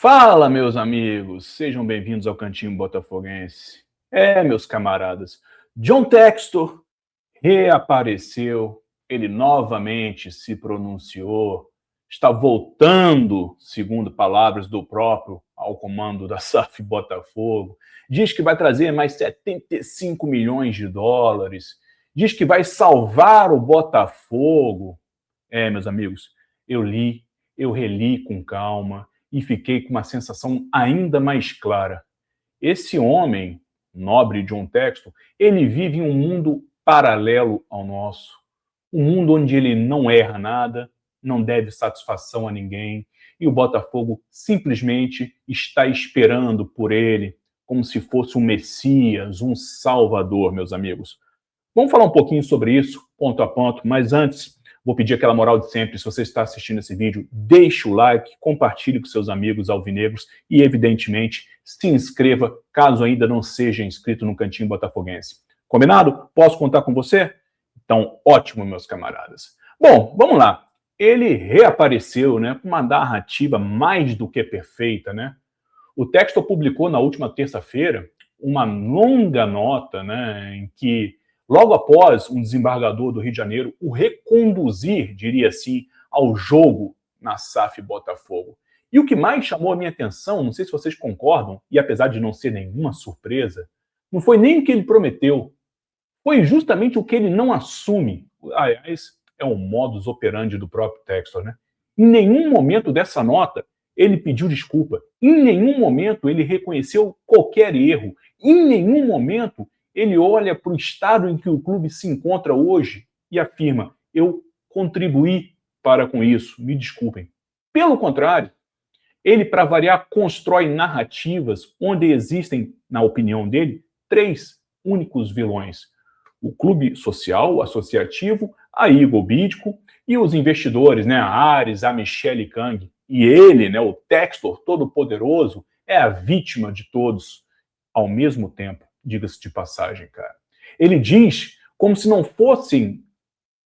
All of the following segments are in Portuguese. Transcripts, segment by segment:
Fala, meus amigos, sejam bem-vindos ao Cantinho Botafoguense. Meus camaradas, John Textor reapareceu, ele novamente se pronunciou, está voltando, segundo palavras do próprio, ao comando da SAF Botafogo, diz que vai trazer mais 75 milhões de dólares, diz que vai salvar o Botafogo. Meus amigos, eu reli com calma, e fiquei com uma sensação ainda mais clara. Esse homem, nobre John Textor, ele vive em um mundo paralelo ao nosso. Um mundo onde ele não erra nada, não deve satisfação a ninguém, e o Botafogo simplesmente está esperando por ele, como se fosse um Messias, um Salvador, meus amigos. Vamos falar um pouquinho sobre isso, ponto a ponto, mas antes vou pedir aquela moral de sempre. Se você está assistindo esse vídeo, deixe o like, compartilhe com seus amigos alvinegros e, evidentemente, se inscreva caso ainda não seja inscrito no Cantinho Botafoguense. Combinado? Posso contar com você? Então, ótimo, meus camaradas. Bom, vamos lá. Ele reapareceu, né, com uma narrativa mais do que perfeita, né? O Textor publicou na última terça-feira uma longa nota, né, em que logo após um desembargador do Rio de Janeiro o reconduzir, diria assim, ao jogo na SAF Botafogo. E o que mais chamou a minha atenção, não sei se vocês concordam, e apesar de não ser nenhuma surpresa, não foi nem o que ele prometeu, foi justamente o que ele não assume. Aliás, é o modus operandi do próprio Textor, né? Em nenhum momento dessa nota ele pediu desculpa, em nenhum momento ele reconheceu qualquer erro, em nenhum momento ele olha para o estado em que o clube se encontra hoje e afirma: eu contribuí para com isso, me desculpem. Pelo contrário, ele, para variar, constrói narrativas onde existem, na opinião dele, três únicos vilões: o clube social, o associativo, a Eagle Bidco e os investidores, né, a Ares, a Michele Kang. E ele, né, o Textor todo-poderoso, é a vítima de todos ao mesmo tempo. Diga-se de passagem, cara. Ele diz como se não fossem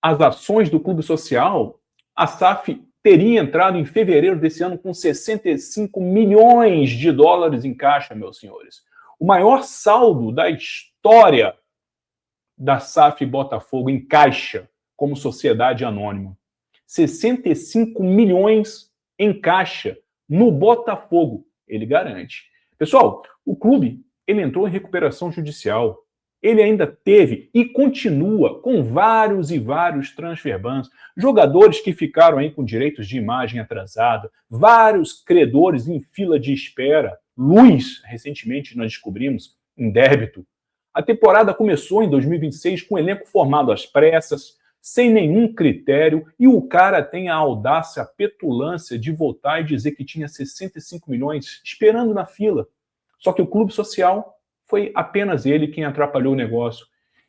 as ações do clube social, a SAF teria entrado em fevereiro desse ano com 65 milhões de dólares em caixa, meus senhores. O maior saldo da história da SAF Botafogo em caixa como sociedade anônima. 65 milhões em caixa no Botafogo, ele garante. Pessoal, o clube ele entrou em recuperação judicial. Ele ainda teve e continua com vários e vários transfer bans, jogadores que ficaram aí com direitos de imagem atrasada, vários credores em fila de espera, luz, recentemente nós descobrimos, em débito. A temporada começou em 2026 com o elenco formado às pressas, sem nenhum critério, e o cara tem a audácia, a petulância de voltar e dizer que tinha 65 milhões esperando na fila. Só que o clube social foi apenas ele quem atrapalhou o negócio.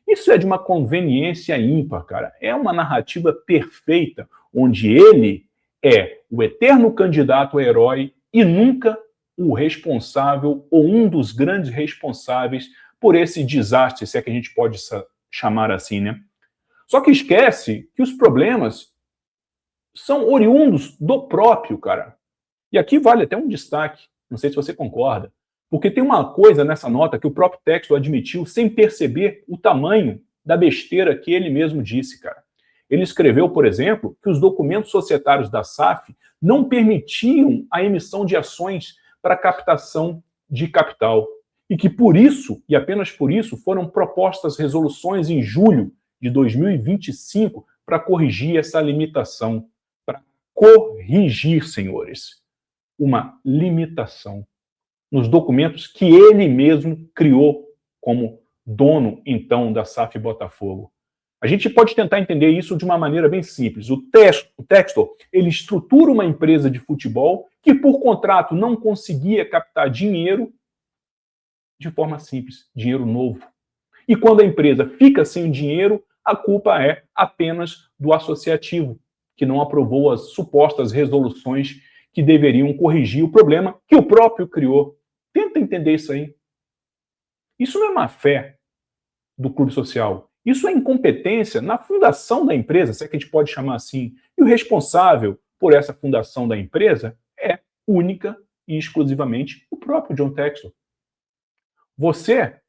Isso é de uma conveniência ímpar, cara. É uma narrativa perfeita, onde ele é o eterno candidato a herói e nunca o responsável ou um dos grandes responsáveis por esse desastre, se é que a gente pode chamar assim, né? Só que esquece que os problemas são oriundos do próprio, cara. E aqui vale até um destaque, não sei se você concorda, porque tem uma coisa nessa nota que o próprio Textor admitiu sem perceber o tamanho da besteira que ele mesmo disse, cara. Ele escreveu, por exemplo, que os documentos societários da SAF não permitiam a emissão de ações para captação de capital. E que por isso, e apenas por isso, foram propostas resoluções em julho de 2025 para corrigir essa limitação. Para corrigir, senhores, uma limitação nos documentos que ele mesmo criou como dono, então, da SAF Botafogo. A gente pode tentar entender isso de uma maneira bem simples. O Textor, ele estrutura uma empresa de futebol que, por contrato, não conseguia captar dinheiro de forma simples, dinheiro novo. E quando a empresa fica sem dinheiro, a culpa é apenas do associativo, que não aprovou as supostas resoluções que deveriam corrigir o problema que o próprio criou. Tenta entender isso aí. Isso não é má fé do clube social. Isso é incompetência na fundação da empresa, se é que a gente pode chamar assim. E o responsável por essa fundação da empresa é única e exclusivamente o próprio John Textor. Você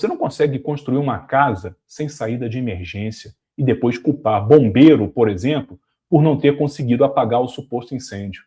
não consegue construir uma casa sem saída de emergência e depois culpar bombeiro, por exemplo, por não ter conseguido apagar o suposto incêndio.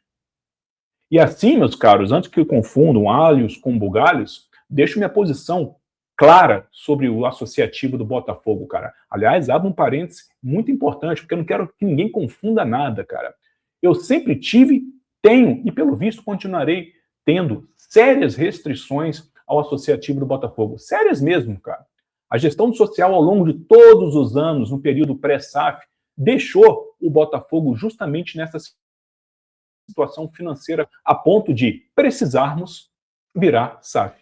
E assim, meus caros, antes que confundam alhos com bugalhos, deixo minha posição clara sobre o associativo do Botafogo, cara. Aliás, abro um parêntese muito importante, porque eu não quero que ninguém confunda nada, cara. Eu sempre tive, tenho e, pelo visto, continuarei tendo sérias restrições ao associativo do Botafogo. Sérias mesmo, cara. A gestão social, ao longo de todos os anos, no período pré-SAF, deixou o Botafogo justamente nessa situação financeira a ponto de precisarmos virar SAF.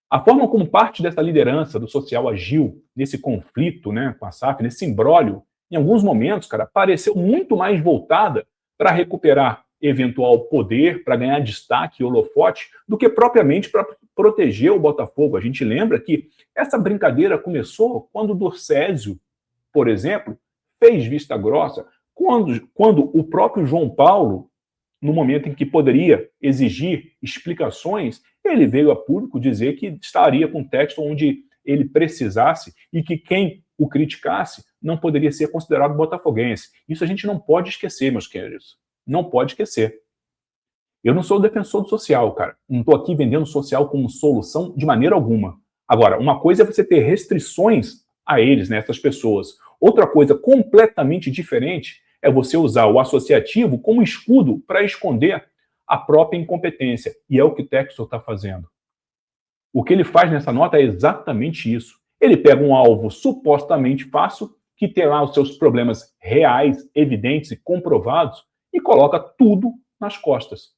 A forma como parte dessa liderança do social agiu nesse conflito, né, com a SAF, nesse imbróglio, em alguns momentos, cara, pareceu muito mais voltada para recuperar eventual poder, para ganhar destaque e holofote, do que propriamente para proteger o Botafogo. A gente lembra que essa brincadeira começou quando o Dorcésio, por exemplo, fez vista grossa, quando o próprio João Paulo, no momento em que poderia exigir explicações, ele veio a público dizer que estaria com texto onde ele precisasse e que quem o criticasse não poderia ser considerado botafoguense. Isso a gente não pode esquecer, meus queridos. Não pode esquecer. Eu não sou defensor do social, cara. Não estou aqui vendendo social como solução de maneira alguma. Agora, uma coisa é você ter restrições a eles, né, essas pessoas. Outra coisa completamente diferente é você usar o associativo como escudo para esconder a própria incompetência. E é o que o Textor está fazendo. O que ele faz nessa nota é exatamente isso. Ele pega um alvo supostamente fácil, que terá os seus problemas reais, evidentes e comprovados, e coloca tudo nas costas.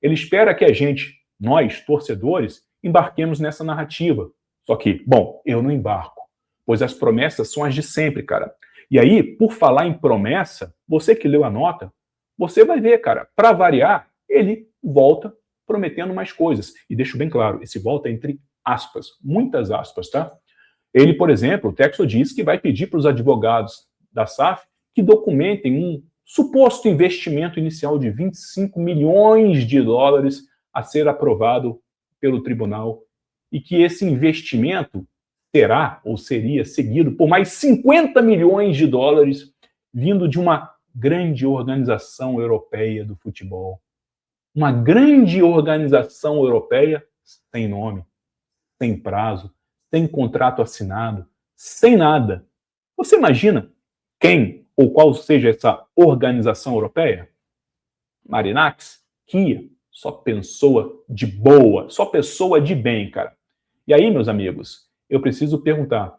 Ele espera que a gente, nós, torcedores, embarquemos nessa narrativa. Só que, bom, eu não embarco, pois as promessas são as de sempre, cara. E aí, por falar em promessa, você que leu a nota, você vai ver, cara, para variar, ele volta prometendo mais coisas. E deixo bem claro, esse volta entre aspas, muitas aspas, tá? Ele, por exemplo, o Textor diz que vai pedir para os advogados da SAF que documentem um suposto investimento inicial de 25 milhões de dólares a ser aprovado pelo tribunal e que esse investimento terá ou seria seguido por mais 50 milhões de dólares vindo de uma grande organização europeia do futebol. Uma grande organização europeia sem nome, sem prazo, sem contrato assinado, sem nada. Você imagina quem ou qual seja essa organização europeia? Marinax? Kia? Só pessoa de boa, só pessoa de bem, cara. E aí, meus amigos, eu preciso perguntar,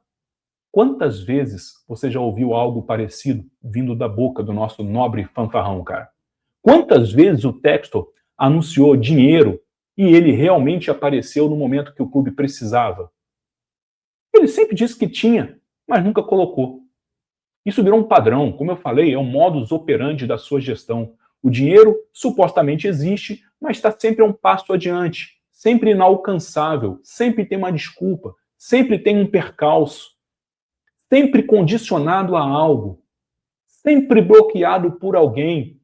quantas vezes você já ouviu algo parecido vindo da boca do nosso nobre fanfarrão, cara? Quantas vezes o Textor anunciou dinheiro e ele realmente apareceu no momento que o clube precisava? Ele sempre disse que tinha, mas nunca colocou. Isso virou um padrão, como eu falei, é um modus operandi da sua gestão. O dinheiro supostamente existe, mas está sempre a um passo adiante, sempre inalcançável, sempre tem uma desculpa, sempre tem um percalço, sempre condicionado a algo, sempre bloqueado por alguém.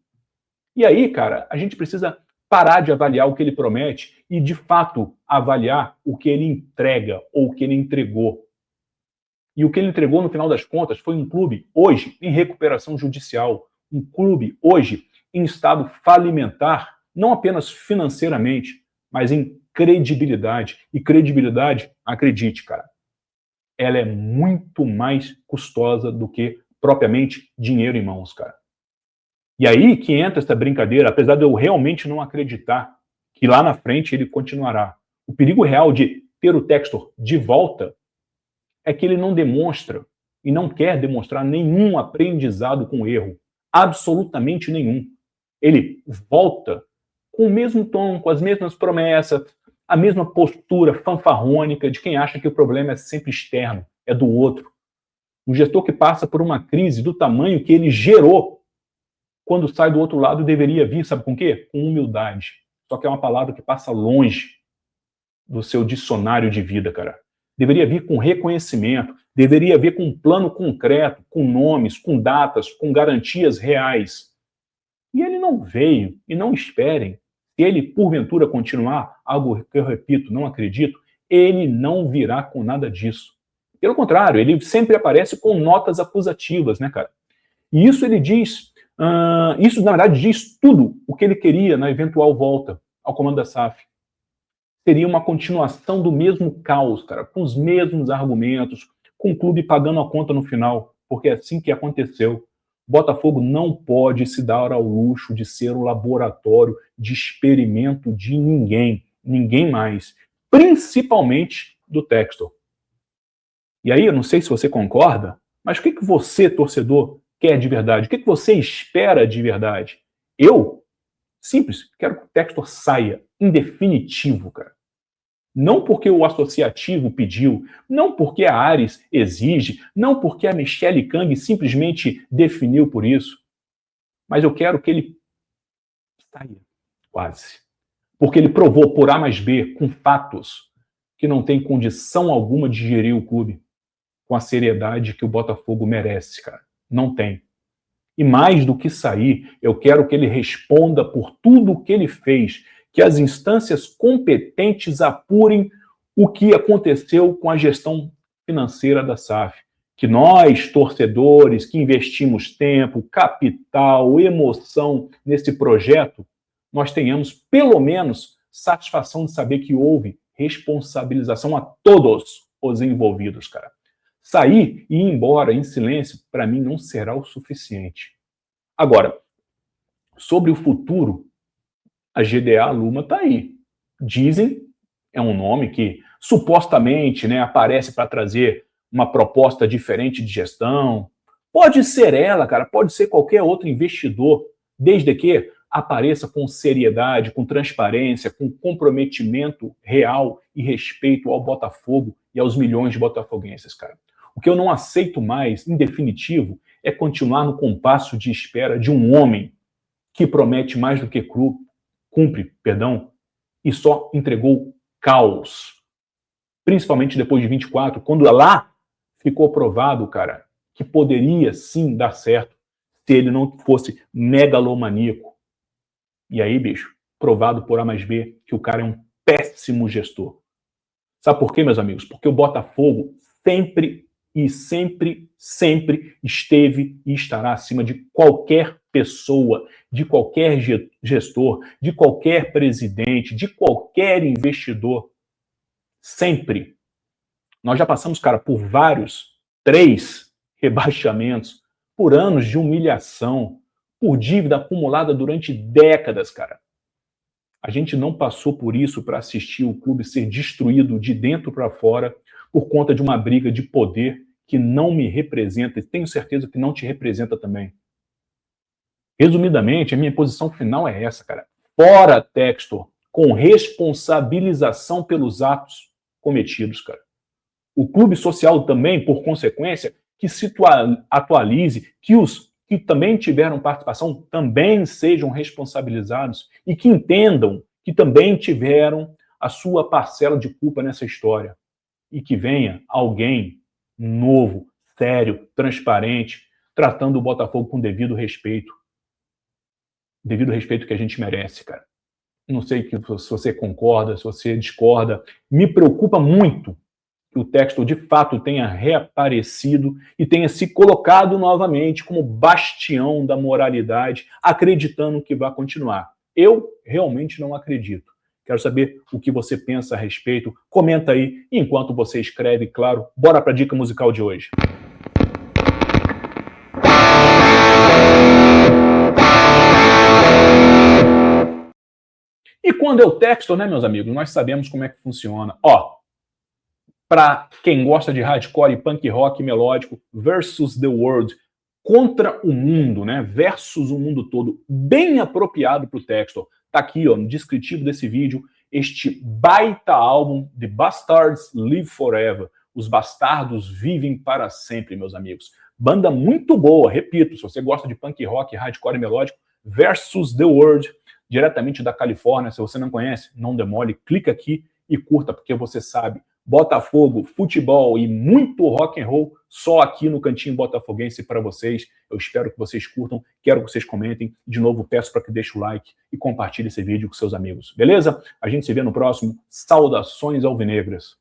E aí, cara, a gente precisa parar de avaliar o que ele promete e, de fato, avaliar o que ele entrega ou o que ele entregou. E o que ele entregou, no final das contas, foi um clube, hoje, em recuperação judicial, um clube, hoje, em estado falimentar, não apenas financeiramente, mas em credibilidade. E credibilidade, acredite, cara, ela é muito mais custosa do que, propriamente, dinheiro em mãos, cara. E aí que entra essa brincadeira, apesar de eu realmente não acreditar que lá na frente ele continuará. O perigo real de ter o Textor de volta é que ele não demonstra e não quer demonstrar nenhum aprendizado com o erro. Absolutamente nenhum. Ele volta com o mesmo tom, com as mesmas promessas, a mesma postura fanfarrônica de quem acha que o problema é sempre externo, é do outro. Um gestor que passa por uma crise do tamanho que ele gerou, quando sai do outro lado, deveria vir, sabe com o quê? Com humildade. Só que é uma palavra que passa longe do seu dicionário de vida, cara. Deveria vir com reconhecimento, deveria vir com um plano concreto, com nomes, com datas, com garantias reais. E ele não veio, e não esperem, Se ele, porventura, continuar, algo que eu repito, não acredito, ele não virá com nada disso. Pelo contrário, ele sempre aparece com notas acusativas, né, cara? E isso ele diz, isso na verdade diz tudo o que ele queria na eventual volta ao comando da SAF. Seria uma continuação do mesmo caos, cara, com os mesmos argumentos, com o clube pagando a conta no final, porque é assim que aconteceu. Botafogo não pode se dar ao luxo de ser o laboratório de experimento de ninguém mais, principalmente do Textor. E aí, eu não sei se você concorda, mas o que você, torcedor, quer de verdade? O que você espera de verdade? Eu, simples, quero que o Textor saia, em definitivo, cara. Não porque o associativo pediu, não porque a Ares exige, não porque a Michele Kang simplesmente definiu por isso, mas eu quero que ele saia, quase. Porque ele provou por A mais B, com fatos, que não tem condição alguma de gerir o clube com a seriedade que o Botafogo merece, cara. Não tem. E mais do que sair, eu quero que ele responda por tudo o que ele fez, que as instâncias competentes apurem o que aconteceu com a gestão financeira da SAF. Que nós, torcedores, que investimos tempo, capital, emoção nesse projeto, nós tenhamos, pelo menos, satisfação de saber que houve responsabilização a todos os envolvidos, cara. Sair e ir embora em silêncio, para mim, não será o suficiente. Agora, sobre o futuro, a GDA Luma está aí. Dizem, é um nome que supostamente, né, aparece para trazer uma proposta diferente de gestão. Pode ser ela, cara, pode ser qualquer outro investidor, desde que apareça com seriedade, com transparência, com comprometimento real e respeito ao Botafogo e aos milhões de botafoguenses, cara. O que eu não aceito mais, em definitivo, é continuar no compasso de espera de um homem que promete mais do que cumpre, e só entregou caos. Principalmente depois de 24, quando lá ficou provado, cara, que poderia sim dar certo se ele não fosse megalomaníaco. E aí, bicho, provado por A mais B que o cara é um péssimo gestor. Sabe por quê, meus amigos? Porque o Botafogo sempre esteve e estará acima de qualquer pessoa, de qualquer gestor, de qualquer presidente, de qualquer investidor. Sempre. Nós já passamos, cara, por 3 rebaixamentos, por anos de humilhação, por dívida acumulada durante décadas, cara. A gente não passou por isso para assistir o clube ser destruído de dentro para fora por conta de uma briga de poder que não me representa e tenho certeza que não te representa também. Resumidamente, a minha posição final é essa, cara. Fora Textor, com responsabilização pelos atos cometidos, cara. O clube social também, por consequência, que se atualize, que os que também tiveram participação também sejam responsabilizados e que entendam que também tiveram a sua parcela de culpa nessa história. E que venha alguém novo, sério, transparente, tratando o Botafogo com devido respeito. Devido respeito que a gente merece, cara. Não sei se você concorda, se você discorda. Me preocupa muito que o Textor de fato tenha reaparecido e tenha se colocado novamente como bastião da moralidade, acreditando que vai continuar. Eu realmente não acredito. Quero saber o que você pensa a respeito. Comenta aí. Enquanto você escreve, claro, bora para a dica musical de hoje. E quando é o Textor, né, meus amigos, nós sabemos como é que funciona. Ó, para quem gosta de hardcore e punk rock melódico, versus the world, contra o mundo, né, versus o mundo todo, bem apropriado para o Textor. Tá aqui, ó, no descritivo desse vídeo, este baita álbum, The Bastards Live Forever. Os Bastardos Vivem para Sempre, meus amigos. Banda muito boa, repito, se você gosta de punk rock, hardcore e melódico, versus the world, diretamente da Califórnia. Se você não conhece, não demole, clica aqui e curta, porque você sabe, Botafogo, futebol e muito rock and roll só aqui no Cantinho Botafoguense para vocês. Eu espero que vocês curtam, quero que vocês comentem. De novo, peço para que deixe o like e compartilhe esse vídeo com seus amigos. Beleza? A gente se vê no próximo. Saudações alvinegras.